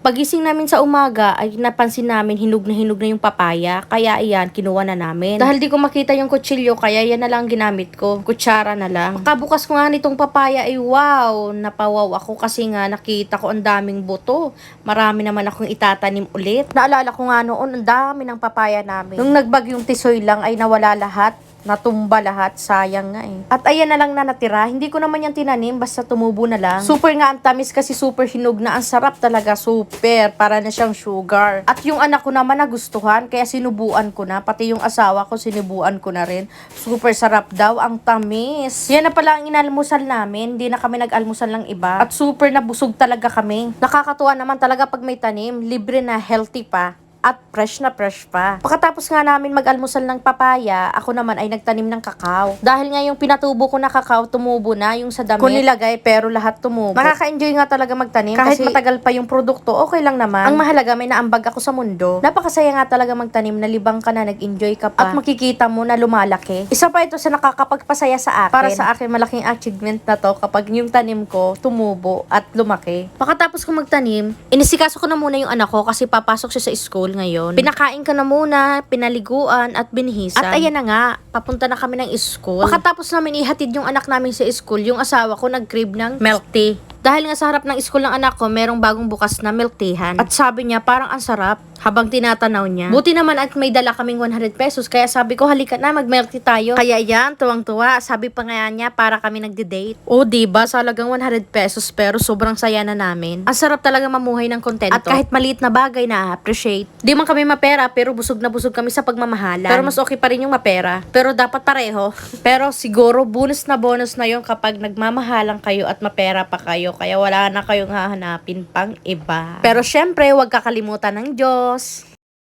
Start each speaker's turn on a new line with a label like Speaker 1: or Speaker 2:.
Speaker 1: Pagising namin sa umaga ay napansin namin hinog na yung papaya. Kaya ayan, kinuha na namin. Dahil di ko makita yung kutsilyo, kaya yan na lang ginamit ko. Kutsara na lang. Pagkabukas ko nga nitong papaya ay wow, napawaw ako kasi nga nakita ko ang daming buto. Marami naman akong itatanim ulit. Naalala ko nga noon, ang dami ng papaya namin. Nung nagbagyong tisoy lang ay nawala lahat. Natumba lahat, sayang nga eh. At ayan na lang na natira, hindi ko naman yan tinanim, basta tumubo na lang. Super nga ang tamis kasi super hinog na, ang sarap talaga, super, para na siyang sugar. At yung anak ko naman nagustuhan, kaya sinubuan ko na, pati yung asawa ko sinubuan ko na rin. Super sarap daw, ang tamis. Yan na pala ang inalmusal namin, hindi na kami nag-almusal ng iba. At super nabusog talaga kami. Nakakatuwa naman talaga pag may tanim, libre na, healthy pa. At fresh na fresh pa. Pagkatapos nga namin mag-almusal ng papaya, ako naman ay nagtanim ng kakao. Dahil nga yung pinatubo ko na kakao, tumubo na yung sa damit. Kung nilagay, pero lahat tumubo. Nakaka-enjoy nga talaga magtanim. Kahit kasi matagal pa yung produkto, okay lang naman. Ang mahalaga, may naambag ako sa mundo. Napakasaya nga talaga magtanim, nalibang ka na, nag-enjoy ka pa. At makikita mo na lumalaki. Isa pa ito sa nakakapagpasaya sa akin. Para sa akin, malaking achievement na to kapag yung tanim ko tumubo at lumaki. Pagkatapos ko magtanim, inisikaso ko na muna yung anak ko kasi papasok siya sa school ngayon. Pinakain ko na muna, pinaliguan at binihisan. At ayan na nga, papunta na kami ng school. Pagkatapos namin ihatid yung anak namin sa school, yung asawa ko nag-crave ng milk tea. Dahil nga sa harap ng school ng anak ko, merong bagong bukas na milk teahan. At sabi niya, parang ang sarap habang tinatanaw niya. Buti naman at may dala kaming 100 pesos, kaya sabi ko, halika na, mag-milk tea tayo. Kaya yan, tuwang-tuwa. Sabi pa nga niya, para kami nagde-date. O diba, sa halagang 100 pesos, pero sobrang saya na namin. Ang sarap talaga mamuhay ng kontento. At kahit maliit na bagay na appreciate. Di man kami mapera, pero busog na busog kami sa pagmamahalan. Pero mas okay pa rin yung mapera. Pero dapat pareho. Pero siguro, bonus na yun kapag nagmamahalan kayo at mapera pa kayo. Kaya wala na kayong hahanapin pang iba. Pero syempre, huwag kakalimutan ng Diyos.